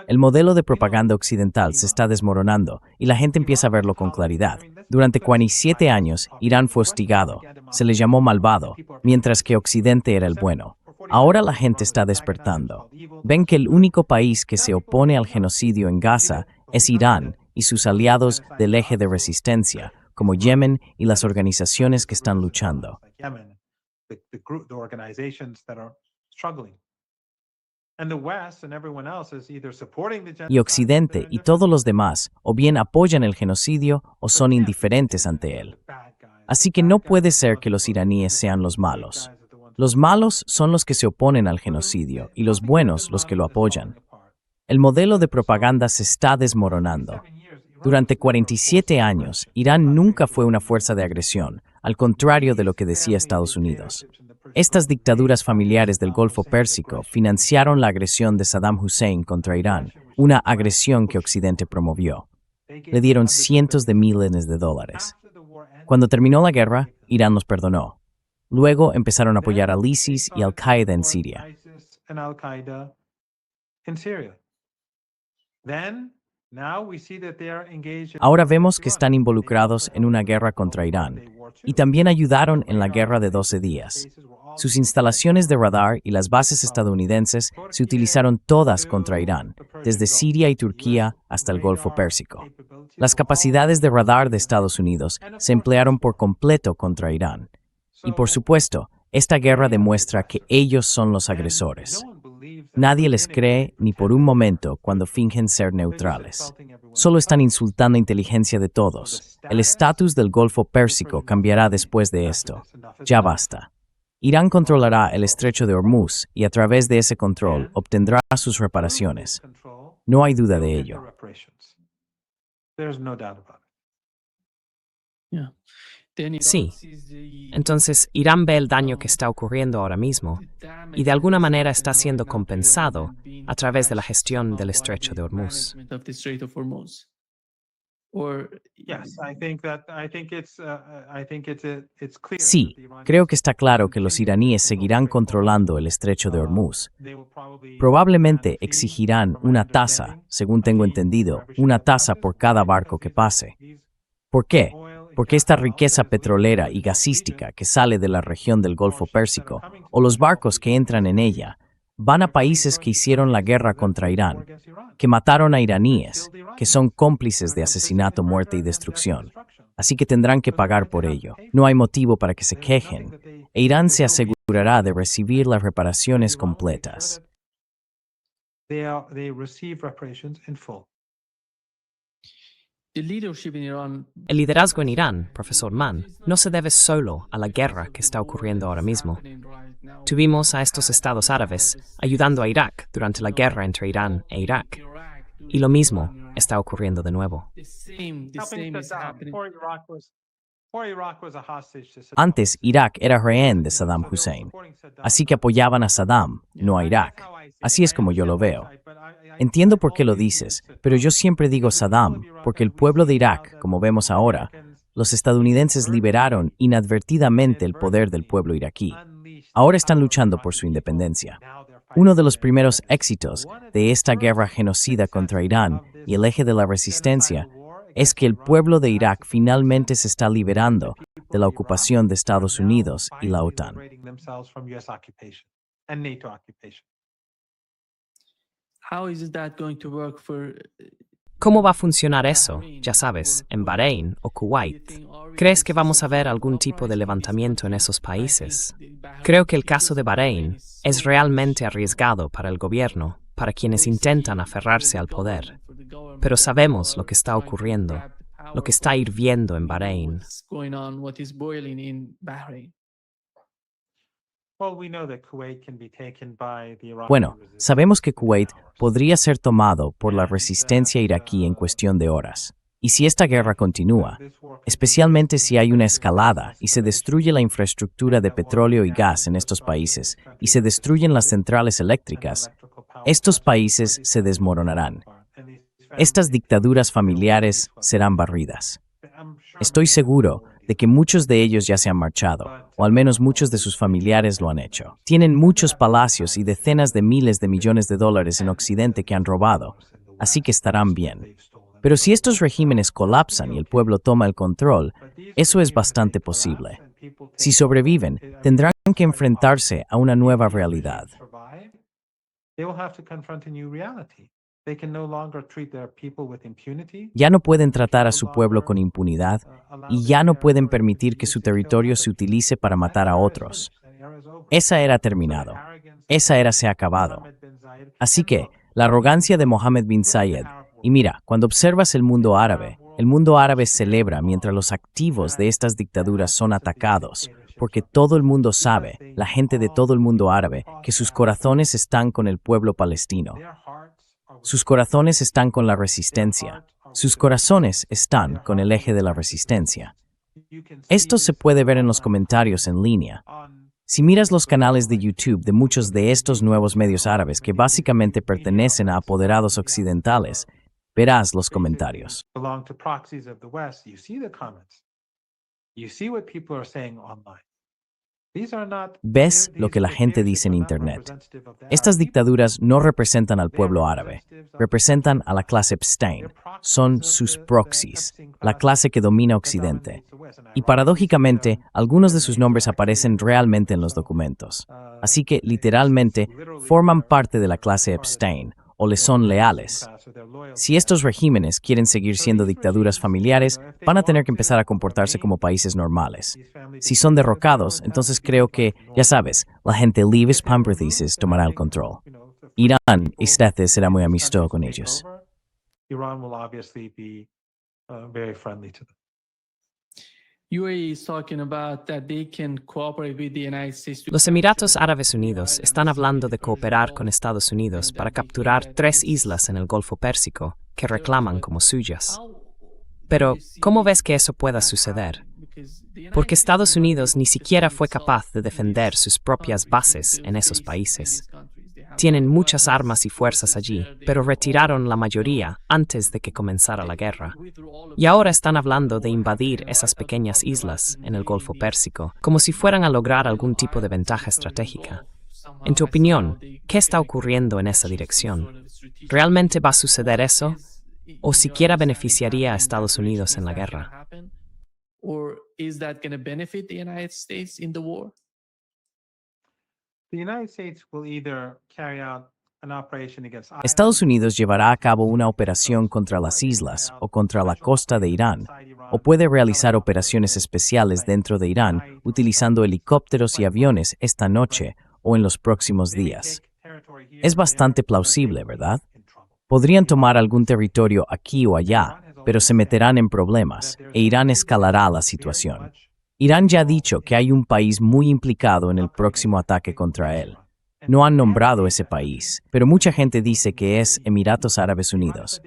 El modelo de propaganda occidental se está desmoronando y la gente empieza a verlo con claridad. Durante 47 años, Irán fue hostigado, se le llamó malvado, mientras que Occidente era el bueno. Ahora la gente está despertando. Ven que el único país que se opone al genocidio en Gaza es Irán y sus aliados del eje de resistencia, como Yemen y las organizaciones que están luchando. Y Occidente y todos los demás o bien apoyan el genocidio o son indiferentes ante él. Así que no puede ser que los iraníes sean los malos. Los malos son los que se oponen al genocidio y los buenos los que lo apoyan. El modelo de propaganda se está desmoronando. Durante 47 años, Irán nunca fue una fuerza de agresión, al contrario de lo que decía Estados Unidos. Estas dictaduras familiares del Golfo Pérsico financiaron la agresión de Saddam Hussein contra Irán, una agresión que Occidente promovió. Le dieron cientos de millones de dólares. Cuando terminó la guerra, Irán los perdonó. Luego empezaron a apoyar al ISIS y Al-Qaeda en Siria. Ahora vemos que están involucrados en una guerra contra Irán y también ayudaron en la guerra de 12 días. Sus instalaciones de radar y las bases estadounidenses se utilizaron todas contra Irán, desde Siria y Turquía hasta el Golfo Pérsico. Las capacidades de radar de Estados Unidos se emplearon por completo contra Irán. Y por supuesto, esta guerra demuestra que ellos son los agresores. Nadie les cree ni por un momento cuando fingen ser neutrales. Solo están insultando la inteligencia de todos. El estatus del Golfo Pérsico cambiará después de esto. Ya basta. Irán controlará el estrecho de Hormuz y a través de ese control obtendrá sus reparaciones. No hay duda de ello. Sí. Entonces, Irán ve el daño que está ocurriendo ahora mismo y de alguna manera está siendo compensado a través de la gestión del estrecho de Hormuz. Sí, creo que está claro que los iraníes seguirán controlando el estrecho de Hormuz. Probablemente exigirán una tasa, según tengo entendido, una tasa por cada barco que pase. ¿Por qué? Porque esta riqueza petrolera y gasística que sale de la región del Golfo Pérsico, o los barcos que entran en ella, van a países que hicieron la guerra contra Irán, que mataron a iraníes, que son cómplices de asesinato, muerte y destrucción. Así que tendrán que pagar por ello. No hay motivo para que se quejen, e Irán se asegurará de recibir las reparaciones completas. El liderazgo en Irán, profesor Mann, no se debe solo a la guerra que está ocurriendo ahora mismo. Tuvimos a estos estados árabes ayudando a Irak durante la guerra entre Irán e Irak. Y lo mismo está ocurriendo de nuevo. Antes, Irak era rehén de Saddam Hussein, así que apoyaban a Saddam, no a Irak. Así es como yo lo veo. Entiendo por qué lo dices, pero yo siempre digo Saddam, porque el pueblo de Irak, como vemos ahora, los estadounidenses liberaron inadvertidamente el poder del pueblo iraquí. Ahora están luchando por su independencia. Uno de los primeros éxitos de esta guerra genocida contra Irán y el eje de la resistencia es que el pueblo de Irak finalmente se está liberando de la ocupación de Estados Unidos y la OTAN. ¿Cómo va a funcionar eso, ya sabes, en Bahrein o Kuwait? ¿Crees que vamos a ver algún tipo de levantamiento en esos países? Creo que el caso de Bahrein es realmente arriesgado para el gobierno, para quienes intentan aferrarse al poder. Pero sabemos lo que está ocurriendo, lo que está hirviendo en Bahrein. Bueno, sabemos que Kuwait podría ser tomado por la resistencia iraquí en cuestión de horas. Y si esta guerra continúa, especialmente si hay una escalada y se destruye la infraestructura de petróleo y gas en estos países y se destruyen las centrales eléctricas, estos países se desmoronarán. Estas dictaduras familiares serán barridas. Estoy seguro de que muchos de ellos ya se han marchado, o al menos muchos de sus familiares lo han hecho. Tienen muchos palacios y decenas de miles de millones de dólares en Occidente que han robado, así que estarán bien. Pero si estos regímenes colapsan y el pueblo toma el control, eso es bastante posible. Si sobreviven, tendrán que enfrentarse a una nueva realidad. Ya no pueden tratar a su pueblo con impunidad y ya no pueden permitir que su territorio se utilice para matar a otros. Esa era terminado. Esa era se ha acabado. Así que, la arrogancia de Mohammed bin Zayed, y mira, cuando observas el mundo árabe celebra mientras los activos de estas dictaduras son atacados, porque todo el mundo sabe, la gente de todo el mundo árabe, que sus corazones están con el pueblo palestino. Sus corazones están con la resistencia. Sus corazones están con el eje de la resistencia. Esto se puede ver en los comentarios en línea. Si miras los canales de YouTube de muchos de estos nuevos medios árabes que básicamente pertenecen a apoderados occidentales, verás los comentarios. Ves lo que la gente dice en Internet. Estas dictaduras no representan al pueblo árabe, representan a la clase Epstein, son sus proxies, la clase que domina Occidente. Y paradójicamente, algunos de sus nombres aparecen realmente en los documentos. Así que, literalmente, forman parte de la clase Epstein, o le son leales. Si estos regímenes quieren seguir siendo dictaduras familiares, van a tener que empezar a comportarse como países normales. Si son derrocados, entonces creo que, ya sabes, la gente Leavis Pamperthesis tomará el control. Irán y State será muy amistoso con ellos. Iran will obviously be very friendly to them. UAE is talking about that they can cooperate with the United States. Los Emiratos Árabes Unidos están hablando de cooperar con Estados Unidos para capturar 3 islas en el Golfo Pérsico que reclaman como suyas. Pero, ¿cómo ves que eso pueda suceder? Porque Estados Unidos ni siquiera fue capaz de defender sus propias bases en esos países. Tienen muchas armas y fuerzas allí, pero retiraron la mayoría antes de que comenzara la guerra. Y ahora están hablando de invadir esas pequeñas islas en el Golfo Pérsico, como si fueran a lograr algún tipo de ventaja estratégica. En tu opinión, ¿qué está ocurriendo en esa dirección? ¿Realmente va a suceder eso? ¿O siquiera beneficiaría a Estados Unidos en la guerra? Or is that going to benefit the United States in the war? The United States will either carry out an operation against Estados Unidos llevará a cabo una operación contra las islas o contra la costa de Irán, o puede realizar operaciones especiales dentro de Irán utilizando helicópteros y aviones esta noche o en los próximos días. Es bastante plausible, ¿verdad? Podrían tomar algún territorio aquí o allá, pero se meterán en problemas e Irán escalará la situación. Irán ya ha dicho que hay un país muy implicado en el próximo ataque contra él. No han nombrado ese país, pero mucha gente dice que es Emiratos Árabes Unidos.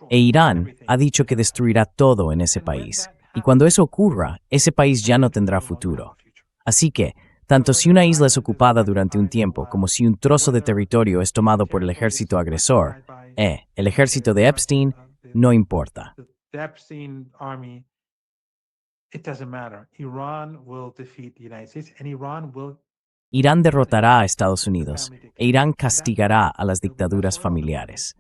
E Irán ha dicho que destruirá todo en ese país. Y cuando eso ocurra, ese país ya no tendrá futuro. Así que, tanto si una isla es ocupada durante un tiempo como si un trozo de territorio es tomado por el ejército agresor, el ejército de Epstein, no importa. the Epstein army, it doesn't matter. Iran will defeat the United States and Iran will Irán derrotará a Estados Unidos e Irán castigará a las dictaduras familiares.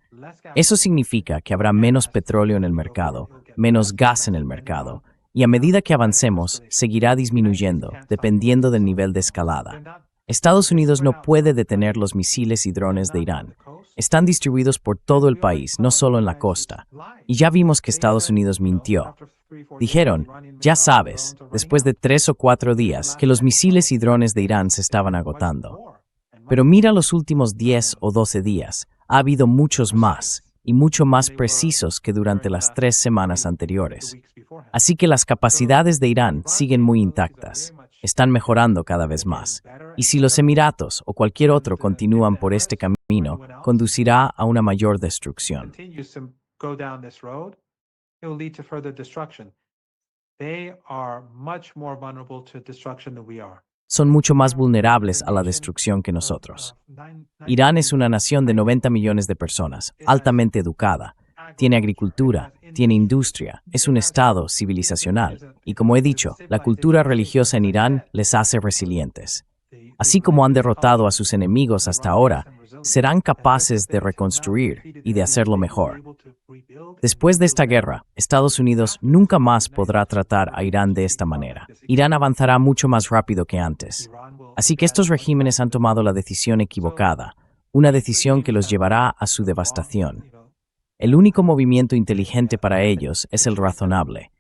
Eso significa que habrá menos petróleo en el mercado, menos gas en el mercado, y a medida que avancemos, seguirá disminuyendo, dependiendo del nivel de escalada. Estados Unidos no puede detener los misiles y drones de Irán. Están distribuidos por todo el país, no solo en la costa. Y ya vimos que Estados Unidos mintió. Dijeron, ya sabes, después de 3 o 4 días, que los misiles y drones de Irán se estaban agotando. Pero mira los últimos 10 o 12 días, ha habido muchos más, y mucho más precisos que durante las 3 semanas anteriores. Así que las capacidades de Irán siguen muy intactas. Están mejorando cada vez más. Y si los Emiratos o cualquier otro continúan por este camino, conducirá a una mayor destrucción. continues to go down this road, it will lead to further destruction. They are much more vulnerable to destruction than we are. Son mucho más vulnerables a la destrucción que nosotros. Irán es una nación de 90 millones de personas, altamente educada. Tiene agricultura, tiene industria, es un estado civilizacional. Y como he dicho, la cultura religiosa en Irán les hace resilientes. Así como han derrotado a sus enemigos hasta ahora, serán capaces de reconstruir y de hacerlo mejor. Después de esta guerra, Estados Unidos nunca más podrá tratar a Irán de esta manera. Irán avanzará mucho más rápido que antes. Así que estos regímenes han tomado la decisión equivocada, una decisión que los llevará a su devastación. El único movimiento inteligente para ellos es el razonable.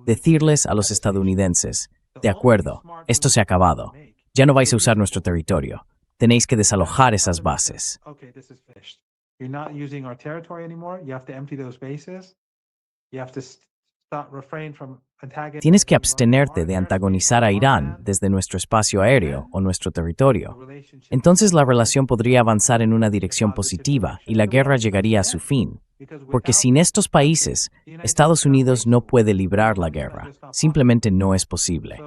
Decirles a los estadounidenses, de acuerdo, esto se ha acabado. Ya no vais a usar nuestro territorio. Tenéis que desalojar esas bases. Okay, this is finished. You're not using our territory anymore. You have to empty those bases. You have to stop, refrain from antagonizing. Tienes que abstenerte de antagonizar a Irán desde nuestro espacio aéreo o nuestro territorio. Entonces la relación podría avanzar en una dirección positiva y la guerra llegaría a su fin. Porque sin estos países, Estados Unidos no puede librar la guerra. Simplemente no es posible.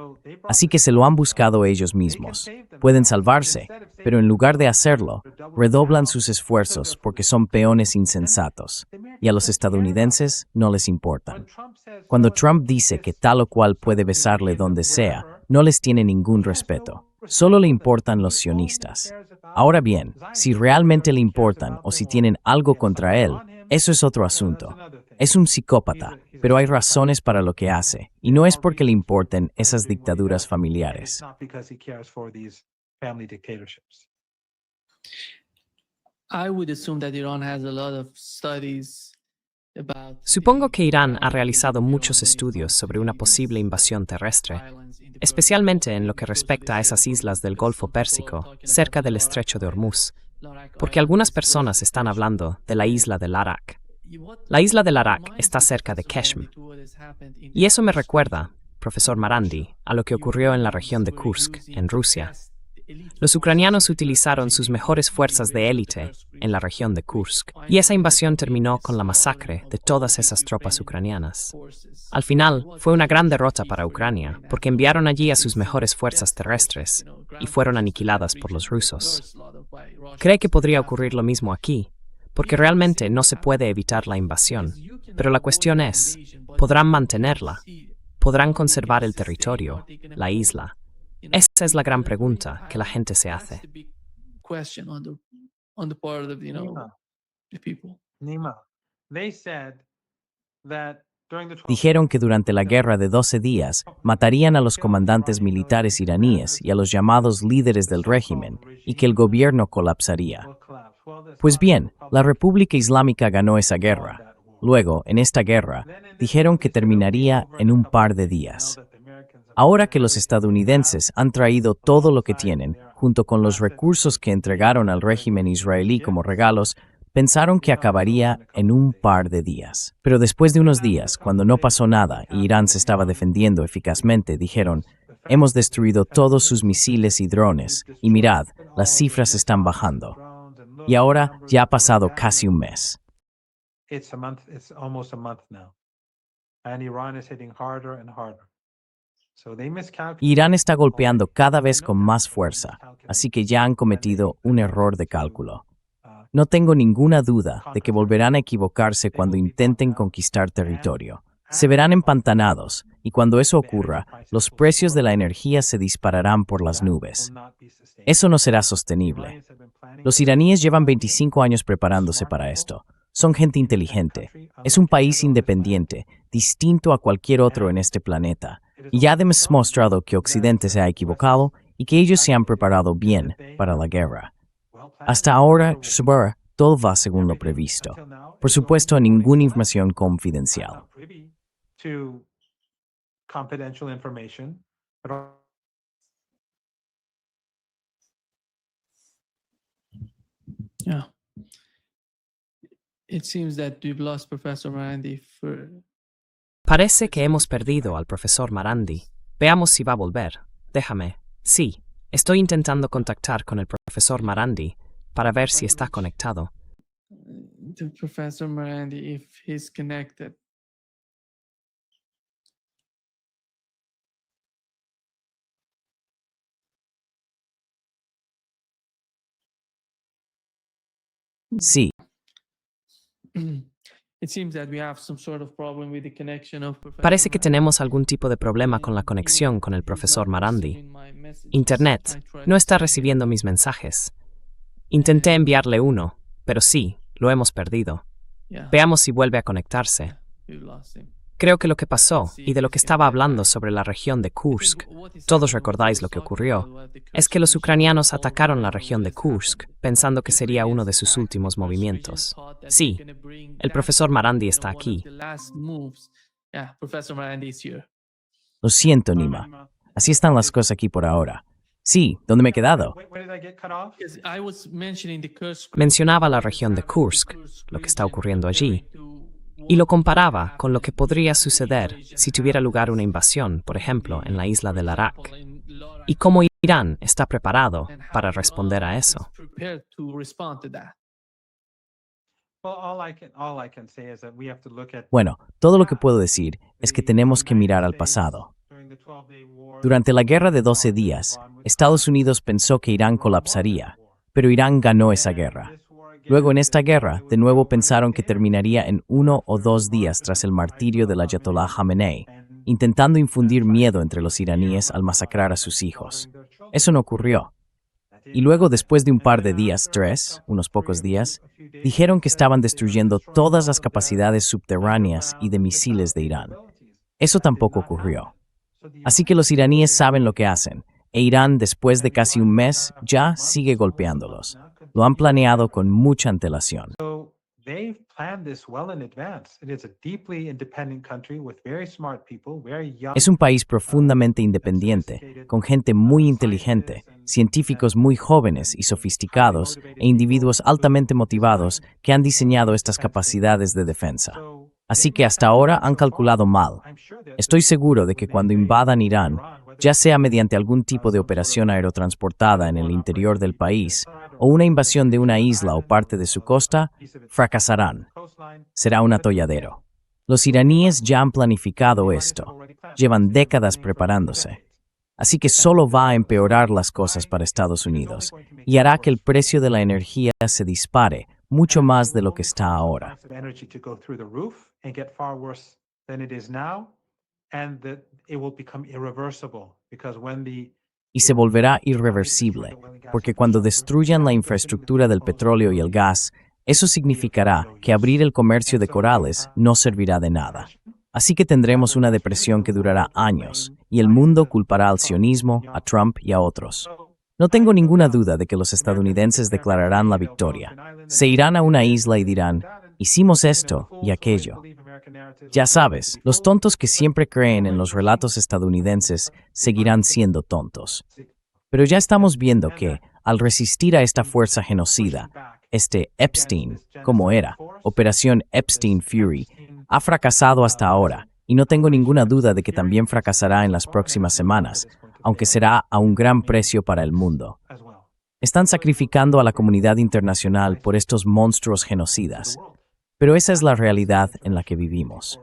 Así que se lo han buscado ellos mismos. Pueden salvarse, pero en lugar de hacerlo, redoblan sus esfuerzos porque son peones insensatos. Y a los estadounidenses no les importan. Cuando Trump dice que tal o cual puede besarle donde sea, no les tiene ningún respeto. Solo le importan los sionistas. Ahora bien, si realmente le importan o si tienen algo contra él, Eso es otro asunto. Es un psicópata, pero hay razones para lo que hace, y no es porque le importen esas dictaduras familiares. I would assume that Iran has a lot of studies about Supongo que Irán ha realizado muchos estudios sobre una posible invasión terrestre, especialmente en lo que respecta a esas islas del Golfo Pérsico, cerca del Estrecho de Hormuz, porque algunas personas están hablando de la isla del Arak. La isla del Arak está cerca de Keshm, y eso me recuerda, profesor Marandi, a lo que ocurrió en la región de Kursk, en Rusia. Los ucranianos utilizaron sus mejores fuerzas de élite en la región de Kursk, y esa invasión terminó con la masacre de todas esas tropas ucranianas. Al final, fue una gran derrota para Ucrania, porque enviaron allí a sus mejores fuerzas terrestres y fueron aniquiladas por los rusos. ¿Cree que podría ocurrir lo mismo aquí? Porque realmente no se puede evitar la invasión, pero la cuestión es, ¿podrán mantenerla? ¿Podrán conservar el territorio, la isla? Esa es la gran pregunta que la gente se hace. Dijeron que durante la guerra de 12 días matarían a los comandantes militares iraníes y a los llamados líderes del régimen, y que el gobierno colapsaría. Pues bien, la República Islámica ganó esa guerra. Luego, en esta guerra, dijeron que terminaría en un par de días. Ahora que los estadounidenses han traído todo lo que tienen, junto con los recursos que entregaron al régimen israelí como regalos, pensaron que acabaría en un par de días. Pero después de unos días, cuando no pasó nada y Irán se estaba defendiendo eficazmente, dijeron, hemos destruido todos sus misiles y drones, y mirad, las cifras están bajando. Y ahora ya ha pasado casi un mes. Irán está golpeando cada vez con más fuerza, así que ya han cometido un error de cálculo. No tengo ninguna duda de que volverán a equivocarse cuando intenten conquistar territorio. Se verán empantanados, y cuando eso ocurra, los precios de la energía se dispararán por las nubes. Eso no será sostenible. Los iraníes llevan 25 años preparándose para esto. Son gente inteligente. Es un país independiente, distinto a cualquier otro en este planeta. Y ya hemos mostrado que Occidente se ha equivocado y que ellos se han preparado bien para la guerra. Hasta ahora, todo va según lo previsto. Por supuesto, ninguna información confidencial. Yeah. It seems that we've lost Professor Marandi for Parece que hemos perdido al profesor Marandi. Veamos si va a volver. Déjame. Sí, estoy intentando contactar con el profesor Marandi para ver si está conectado. the Professor Marandi if he's connected. Sí, It seems that we have some sort of problem with the connection of Professor Parece que Marandi. tenemos algún tipo de problema con la conexión con el profesor Marandi. Internet no está recibiendo mis mensajes. Intenté enviarle uno, pero sí, lo hemos perdido. Yeah, Veamos si vuelve a conectarse. we've lost him. Creo que lo que pasó, y de lo que estaba hablando sobre la región de Kursk, todos recordáis lo que ocurrió, es que los ucranianos atacaron la región de Kursk pensando que sería uno de sus últimos movimientos. Sí, el profesor Marandi está aquí. Yeah, Professor Marandi is here. lo siento, Nima. Así están las cosas aquí por ahora. Sí, ¿dónde me he quedado? Yes, I was mentioning the Kursk. Mencionaba la región de Kursk, lo que está ocurriendo allí, y lo comparaba con lo que podría suceder si tuviera lugar una invasión, por ejemplo, en la isla del Arak, y cómo Irán está preparado para responder a eso. Prepared to respond to that. Bueno, todo lo que puedo decir es que tenemos que mirar al pasado. Durante la guerra de 12 días, Estados Unidos pensó que Irán colapsaría, pero Irán ganó esa guerra. Luego en esta guerra, de nuevo pensaron que terminaría en 1 o 2 días tras el martirio del Ayatollah Khamenei, intentando infundir miedo entre los iraníes al masacrar a sus hijos. Eso no ocurrió. Y luego, después de un par de días, unos pocos días, dijeron que estaban destruyendo todas las capacidades subterráneas y de misiles de Irán. Eso tampoco ocurrió. Así que los iraníes saben lo que hacen, e Irán, después de casi un mes, ya sigue golpeándolos. Lo han planeado con mucha antelación. They've planned this well in advance. It is a deeply independent country with very smart people, very young. Es un país profundamente independiente, con gente muy inteligente, científicos muy jóvenes y sofisticados, e individuos altamente motivados que han diseñado estas capacidades de defensa. Así que hasta ahora han calculado mal. Estoy seguro de que cuando invadan Irán, ya sea mediante algún tipo de operación aerotransportada en el interior del país o una invasión de una isla o parte de su costa, fracasarán. Será un atolladero. Los iraníes ya han planificado esto. Llevan décadas preparándose. Así que solo va a empeorar las cosas para Estados Unidos y hará que el precio de la energía se dispare mucho más de lo que está ahora. Y se volverá irreversible, porque cuando destruyan la infraestructura del petróleo y el gas, eso significará que abrir el comercio de corales no servirá de nada. Así que tendremos una depresión que durará años, y el mundo culpará al sionismo, a Trump y a otros. No tengo ninguna duda de que los estadounidenses declararán la victoria. Se irán a una isla y dirán, hicimos esto y aquello. Ya sabes, los tontos que siempre creen en los relatos estadounidenses seguirán siendo tontos. Pero ya estamos viendo que, al resistir a esta fuerza genocida, este Epstein, como era, Operación Epstein Fury, ha fracasado hasta ahora, y no tengo ninguna duda de que también fracasará en las próximas semanas, aunque será a un gran precio para el mundo. Están sacrificando a la comunidad internacional por estos monstruos genocidas. Pero esa es la realidad en la que vivimos.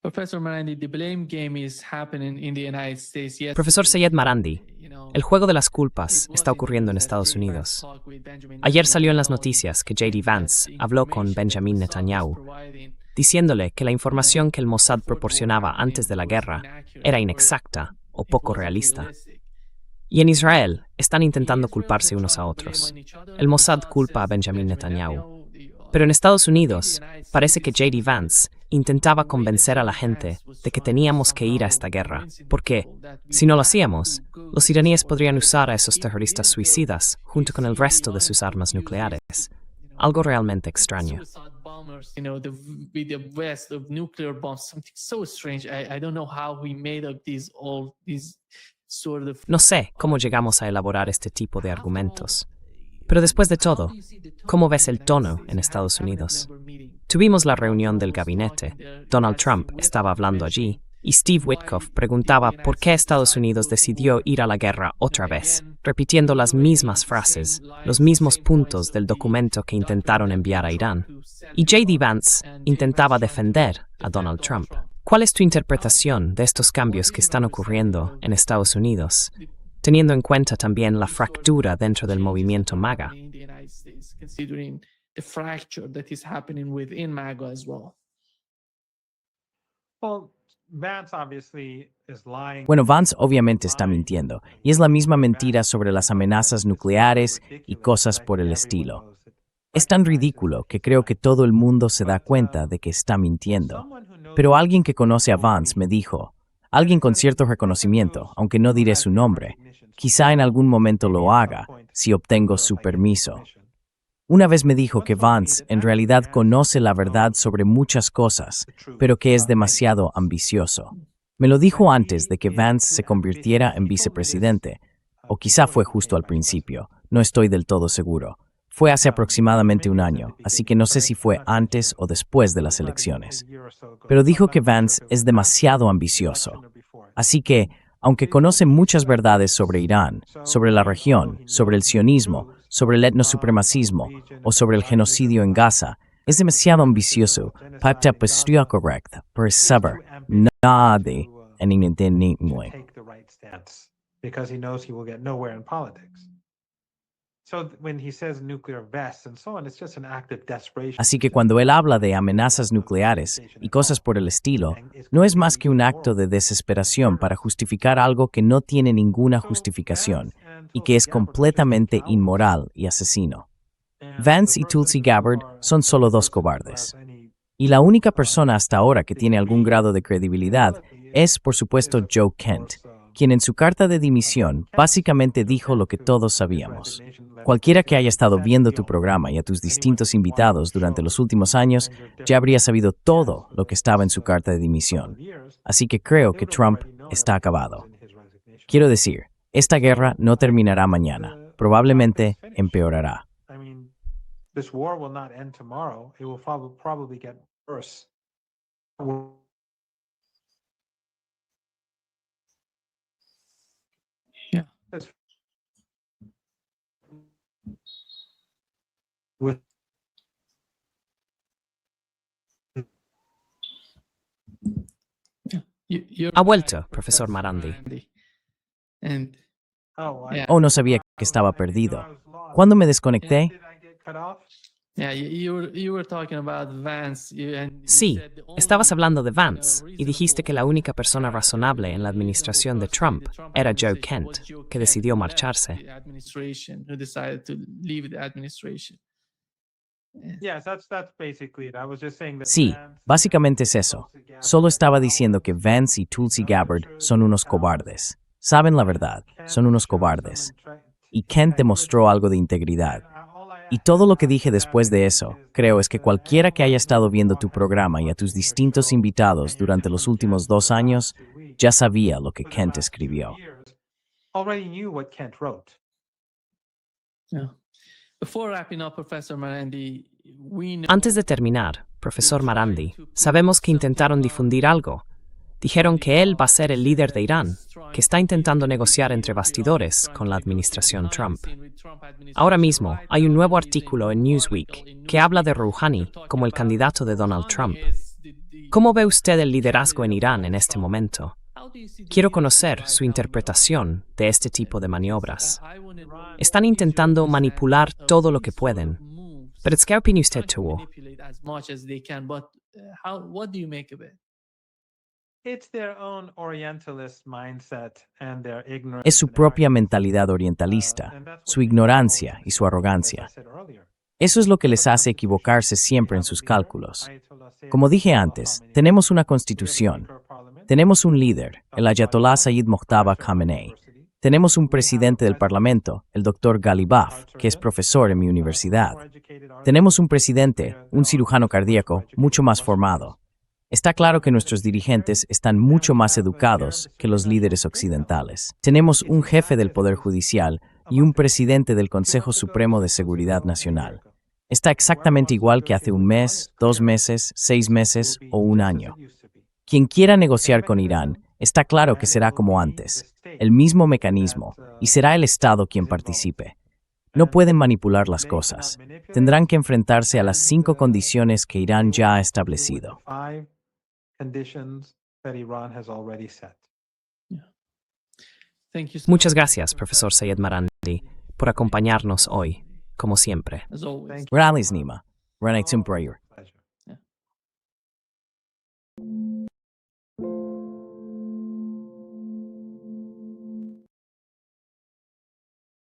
Professor Marandi, the blame game is happening in the United States. Yes, Profesor Sayed Marandi, el juego de las culpas está ocurriendo en Estados Unidos. Ayer salió en las noticias que J.D. Vance habló con Benjamin Netanyahu, diciéndole que la información que el Mossad proporcionaba antes de la guerra era inexacta o poco realista. Y en Israel están intentando culparse unos a otros. El Mossad culpa a Benjamin Netanyahu. Pero en Estados Unidos parece que J.D. Vance intentaba convencer a la gente de que teníamos que ir a esta guerra, porque, si no lo hacíamos, los iraníes podrían usar a esos terroristas suicidas junto con el resto de sus armas nucleares. Algo realmente extraño. No sé cómo llegamos a elaborar este tipo de argumentos. Pero después de todo, ¿cómo ves el tono en Estados Unidos? Tuvimos la reunión del gabinete, Donald Trump estaba hablando allí, y Steve Witkoff preguntaba por qué Estados Unidos decidió ir a la guerra otra vez, repitiendo las mismas frases, los mismos puntos del documento que intentaron enviar a Irán. Y J.D. Vance intentaba defender a Donald Trump. ¿Cuál es tu interpretación de estos cambios que están ocurriendo en Estados Unidos, teniendo en cuenta también la fractura dentro del movimiento MAGA? Bueno, Vance obviamente está mintiendo, y es la misma mentira sobre las amenazas nucleares y cosas por el estilo. Es tan ridículo que creo que todo el mundo se da cuenta de que está mintiendo. Pero alguien que conoce a Vance me dijo, alguien con cierto reconocimiento, aunque no diré su nombre, quizá en algún momento lo haga, si obtengo su permiso. Una vez me dijo que Vance en realidad conoce la verdad sobre muchas cosas, pero que es demasiado ambicioso. Me lo dijo antes de que Vance se convirtiera en vicepresidente, o quizá fue justo al principio, no estoy del todo seguro. Fue hace aproximadamente un año, así que no sé si fue antes o después de las elecciones. Pero dijo que Vance es demasiado ambicioso. Así que, aunque conoce muchas verdades sobre Irán, sobre la región, sobre el sionismo, sobre el etnosupremacismo o sobre el genocidio en Gaza, es demasiado ambicioso para postura correcta para saber nada en independiente. when he says nuclear vests and so on, it's just an act of desperation. Así que cuando él habla de amenazas nucleares y cosas por el estilo, no es más que un acto de desesperación para justificar algo que no tiene ninguna justificación y que es completamente inmoral y asesino. Vance y Tulsi Gabbard son solo dos cobardes. Y la única persona hasta ahora que tiene algún grado de credibilidad es, por supuesto, Joe Kent, quien en su carta de dimisión básicamente dijo lo que todos sabíamos. Cualquiera que haya estado viendo tu programa y a tus distintos invitados durante los últimos años ya habría sabido todo lo que estaba en su carta de dimisión. Así que creo que Trump está acabado. Quiero decir, esta guerra no terminará mañana. Probablemente empeorará. This war will not end tomorrow. It will probably get worse. Yeah. With Ha vuelto, profesor Marandi. And yeah. Oh, no sabía que estaba perdido. ¿Cuándo me desconecté? Yeah, you were talking about Vance. Sí, estabas hablando de Vance y dijiste que la única persona razonable en la administración de Trump era Joe Kent, que decidió marcharse. Sí, básicamente es eso. Solo estaba diciendo que Vance y Tulsi Gabbard son unos cobardes. Saben la verdad, son unos cobardes. Y Kent demostró algo de integridad. Y todo lo que dije después de eso, creo, es que cualquiera que haya estado viendo tu programa y a tus distintos invitados durante los últimos 2 años, ya sabía lo que Kent escribió. Antes de terminar, profesor Marandi, sabemos que intentaron difundir algo. Dijeron que él va a ser el líder de Irán, que está intentando negociar entre bastidores con la administración Trump. Ahora mismo hay un nuevo artículo en Newsweek que habla de Rouhani como el candidato de Donald Trump. ¿Cómo ve usted el liderazgo en Irán en este momento? Quiero conocer su interpretación de este tipo de maniobras. Están intentando manipular todo lo que pueden. ¿Pero qué opina usted tuvo? Es su propia mentalidad orientalista, su ignorancia y su arrogancia. Eso es lo que les hace equivocarse siempre en sus cálculos. Como dije antes, tenemos una constitución, tenemos un líder, el Ayatollah Sayyid Mojtaba Khamenei, tenemos un presidente del Parlamento, el Dr. Ghalibaf, que es profesor en mi universidad. Tenemos un presidente, un cirujano cardíaco, mucho más formado. Está claro que nuestros dirigentes están mucho más educados que los líderes occidentales. Tenemos un jefe del Poder Judicial y un presidente del Consejo Supremo de Seguridad Nacional. Está exactamente igual que hace 1 mes, 2 meses, 6 meses o 1 año. Quien quiera negociar con Irán, está claro que será como antes, el mismo mecanismo, y será el Estado quien participe. No pueden manipular las cosas. Tendrán que enfrentarse a las 5 condiciones que Irán ya ha establecido. Muchas gracias, profesor Sayed Marandi, por acompañarnos hoy, como siempre. As always. Rallies Nima, Renaitum Prayer. Pleasure.